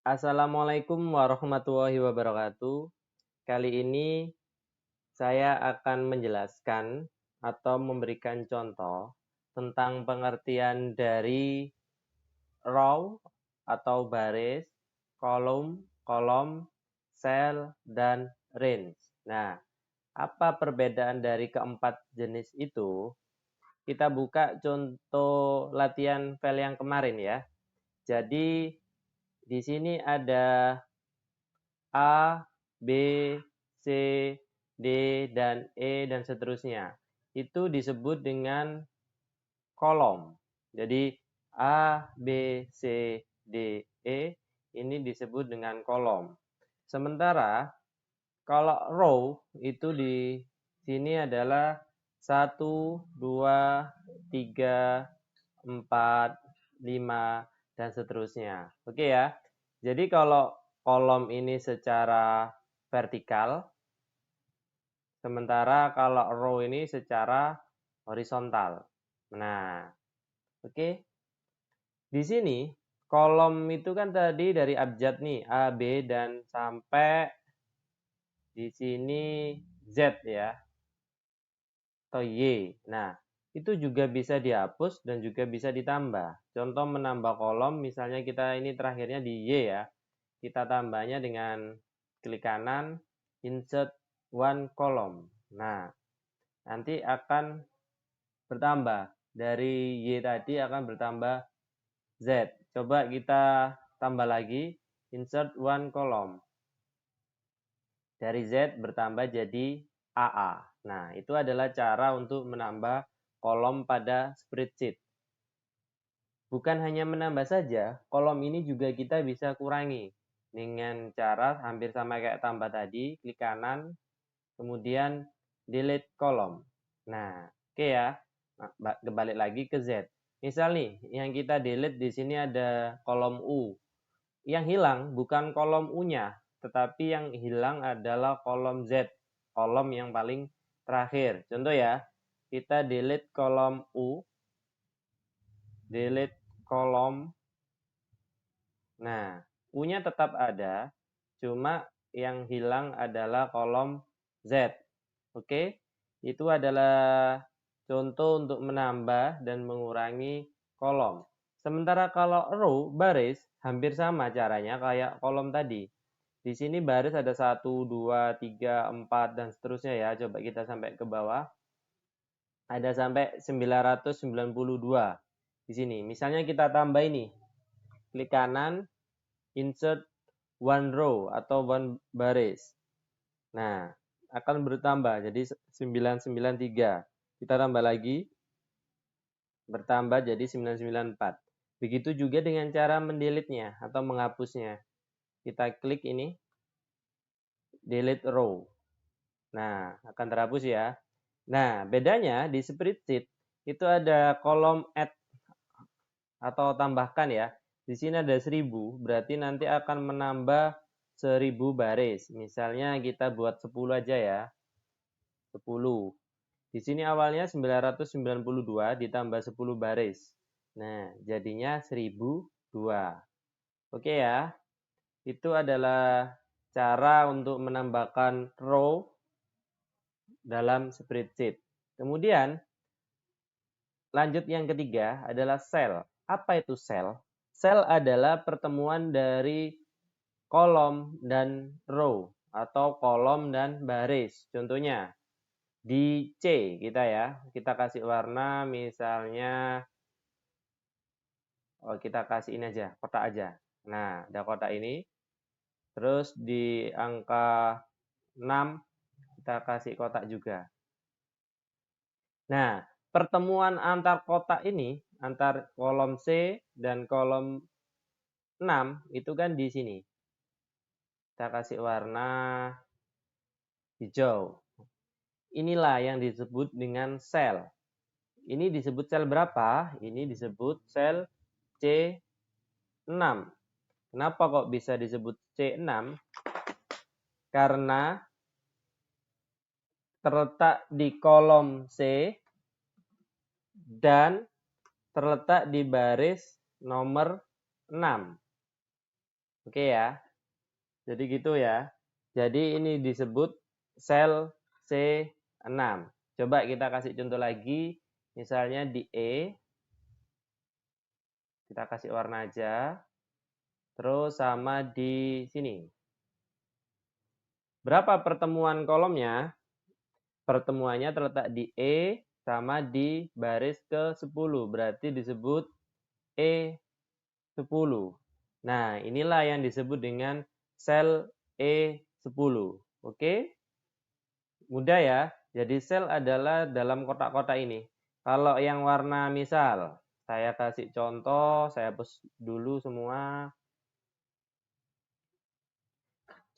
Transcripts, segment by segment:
Assalamualaikum warahmatullahi wabarakatuh. Kali ini saya akan menjelaskan atau memberikan contoh tentang pengertian dari row atau baris, kolom, sel, dan range. Nah, apa perbedaan dari keempat jenis itu? Kita buka contoh latihan file yang kemarin ya. Jadi di sini ada A, B, C, D, dan E, dan seterusnya. Itu disebut dengan kolom. Jadi A, B, C, D, E ini disebut dengan kolom. Sementara kalau row itu di sini adalah 1, 2, 3, 4, 5, dan seterusnya. Oke ya. Jadi kalau kolom ini secara vertikal, sementara kalau row ini secara horizontal. Nah, oke. Di sini kolom itu kan tadi dari abjad nih, A, B, dan sampai di sini Z ya, atau Y. Nah, itu juga bisa dihapus dan juga bisa ditambah. Contoh menambah kolom, misalnya kita ini terakhirnya di Y ya. Kita tambahnya dengan klik kanan, insert one column. Nah, nanti akan bertambah. Dari Y tadi akan bertambah Z. Coba kita tambah lagi, insert one column. Dari Z bertambah jadi AA. Nah, itu adalah cara untuk menambah kolom pada spreadsheet. Bukan hanya menambah saja, kolom ini juga kita bisa kurangi dengan cara hampir sama kayak tambah tadi, klik kanan, kemudian delete kolom. Nah, oke ya. Nah, kembali lagi ke Z. Misal nih, yang kita delete di sini ada kolom U. Yang hilang bukan kolom U-nya, tetapi yang hilang adalah kolom Z, kolom yang paling terakhir. Contoh ya, kita delete kolom U, delete kolom. Nah, U-nya tetap ada, cuma yang hilang adalah kolom Z. Oke, itu adalah contoh untuk menambah dan mengurangi kolom. Sementara kalau row, baris, hampir sama caranya kayak kolom tadi. Di sini baris ada 1, 2, 3, 4, dan seterusnya ya. Coba kita sampai ke bawah. Ada sampai 992 di sini. Misalnya kita tambah ini. Klik kanan, insert one row atau one baris. Nah, akan bertambah jadi 993. Kita tambah lagi, bertambah jadi 994. Begitu juga dengan cara mendelete-nya atau menghapusnya. Kita klik ini, delete row. Nah, akan terhapus ya. Nah, bedanya di spreadsheet itu ada kolom add atau tambahkan ya. Di sini ada 1000, berarti nanti akan menambah 1000 baris. Misalnya kita buat 10 aja ya. 10. Di sini awalnya 992 ditambah 10 baris. Nah, jadinya 1002. Oke ya. Itu adalah cara untuk menambahkan row dalam spreadsheet. Kemudian, lanjut yang ketiga adalah sel. Apa itu sel? Sel adalah pertemuan dari kolom dan row atau kolom dan baris. Contohnya di C kita ya, kita kasih warna misalnya kita kasih ini aja, kotak aja. Nah, ada kotak ini. Terus di angka 6 kita kasih kotak juga. Nah, pertemuan antar kotak ini, antar kolom C dan kolom 6 itu kan di sini. Kita kasih warna hijau. Inilah yang disebut dengan sel. Ini disebut sel berapa? Ini disebut sel C6. Kenapa kok bisa disebut C6? Karena terletak di kolom C dan terletak di baris nomor 6. Oke ya. Jadi gitu ya. Jadi ini disebut sel C6. Coba kita kasih contoh lagi. Misalnya di E, kita kasih warna aja. Terus sama di sini. Berapa pertemuan kolomnya? Pertemuannya terletak di E sama di baris ke-10. Berarti disebut E10. Nah, inilah yang disebut dengan sel E10. Oke? Mudah ya. Jadi sel adalah dalam kotak-kotak ini. Kalau yang warna misal, saya kasih contoh, saya hapus dulu semua.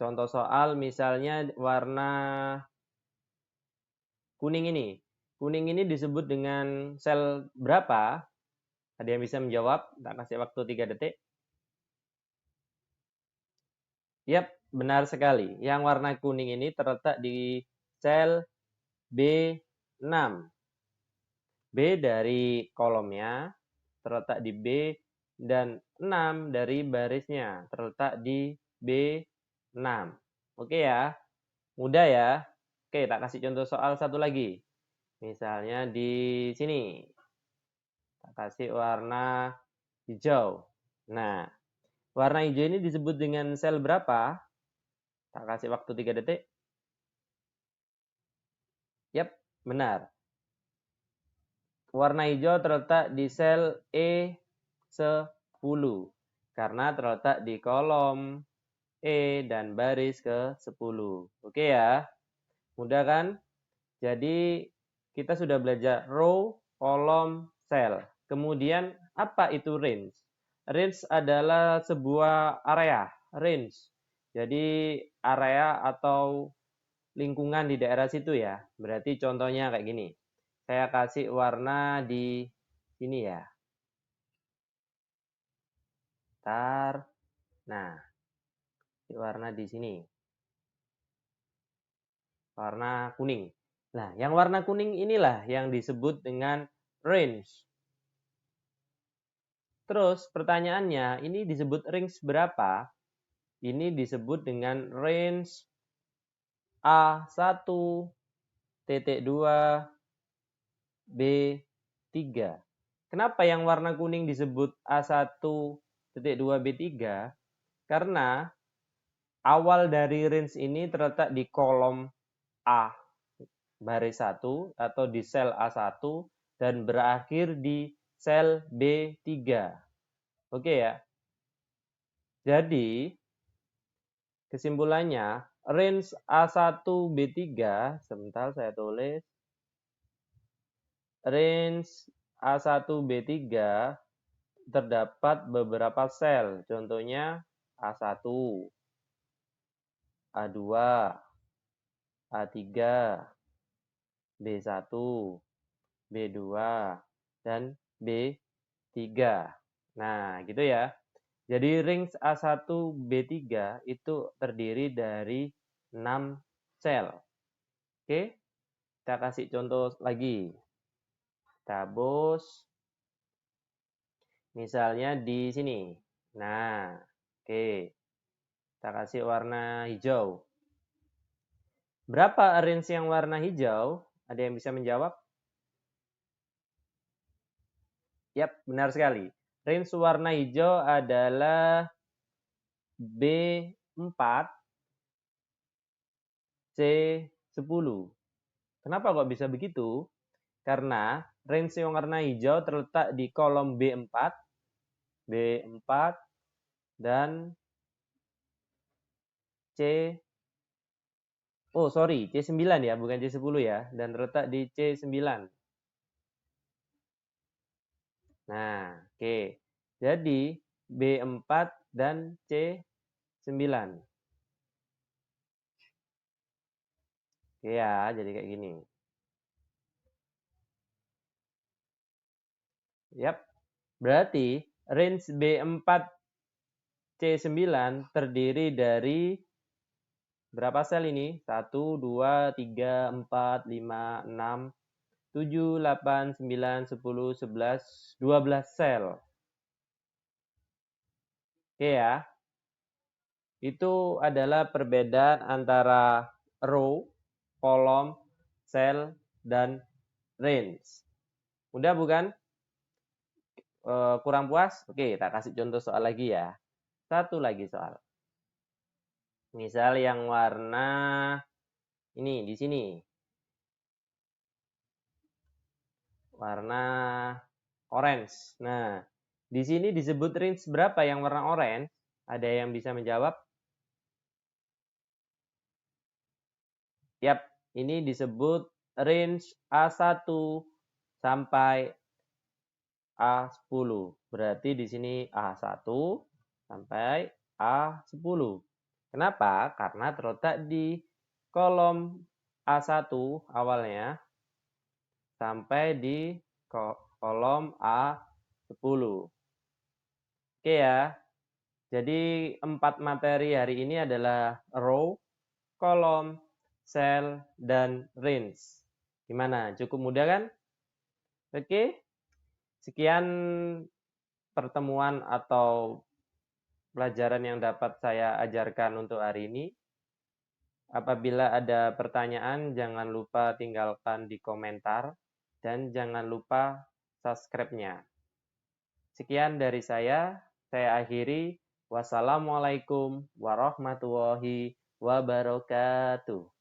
Contoh soal misalnya warna kuning ini. Kuning ini disebut dengan sel berapa? Ada yang bisa menjawab? Tak kasih waktu 3 detik. Yap, benar sekali. Yang warna kuning ini terletak di sel B6. B dari kolomnya terletak di B dan 6 dari barisnya terletak di B6. Oke ya, mudah ya. Oke, tak kasih contoh soal satu lagi. Misalnya di sini, tak kasih warna hijau. Nah, warna hijau ini disebut dengan sel berapa? Tak kasih waktu 3 detik. Yap, benar. Warna hijau terletak di sel E10 karena terletak di kolom E dan baris ke-10. Oke ya, mudah kan? Jadi kita sudah belajar row, kolom, sel. Kemudian apa itu range? Range adalah sebuah area, range. Jadi area atau lingkungan di daerah situ ya. Berarti contohnya kayak gini. Saya kasih warna di sini ya. Ntar. Nah, warna di sini. Warna kuning. Nah, yang warna kuning inilah yang disebut dengan range. Terus pertanyaannya, ini disebut range berapa? Ini disebut dengan range A1.2 B3. Kenapa yang warna kuning disebut A1.2 B3? Karena awal dari range ini terletak di kolom A baris 1 atau di sel A1 dan berakhir di sel B3. Oke ya. Jadi kesimpulannya range A1 B3, sebentar saya tulis. Range A1 B3 terdapat beberapa sel, contohnya A1, A2, A3, B1, B2, dan B3. Nah, gitu ya. Jadi range A1 B3 itu terdiri dari 6 sel. Oke, kita kasih contoh lagi. Kita hapus. Misalnya di sini. Nah, oke. Kita kasih warna hijau. Berapa range yang warna hijau? Ada yang bisa menjawab? Yap, benar sekali. Range warna hijau adalah B4, C10. Kenapa kok bisa begitu? Karena range yang warna hijau terletak di kolom B4, B4 dan C. Oh, sorry, C9 ya, bukan C10 ya. Dan terletak di C9. Nah, oke. Jadi B4 dan C9. Oke ya, jadi kayak gini. Yap. Berarti range B4 C9 terdiri dari berapa sel ini? 1, 2, 3, 4, 5, 6, 7, 8, 9, 10, 11, 12 sel. Oke ya. Itu adalah perbedaan antara row, kolom, cell, dan range. Mudah bukan? Kurang puas? Oke, tak kasih contoh soal lagi ya. Satu lagi soal. Misal yang warna ini di sini. Warna orange. Nah, di sini disebut range berapa yang warna orange? Ada yang bisa menjawab? Yap, ini disebut range A1 sampai A10. Berarti di sini A1 sampai A10. Kenapa? Karena terletak di kolom A1 awalnya sampai di kolom A10. Oke ya. Jadi 4 materi hari ini adalah row, kolom, cell, dan range. Gimana? Cukup mudah kan? Oke. Sekian pertemuan atau pelajaran yang dapat saya ajarkan untuk hari ini. Apabila ada pertanyaan, jangan lupa tinggalkan di komentar dan jangan lupa subscribe-nya. Sekian dari saya akhiri. Wassalamualaikum warahmatullahi wabarakatuh.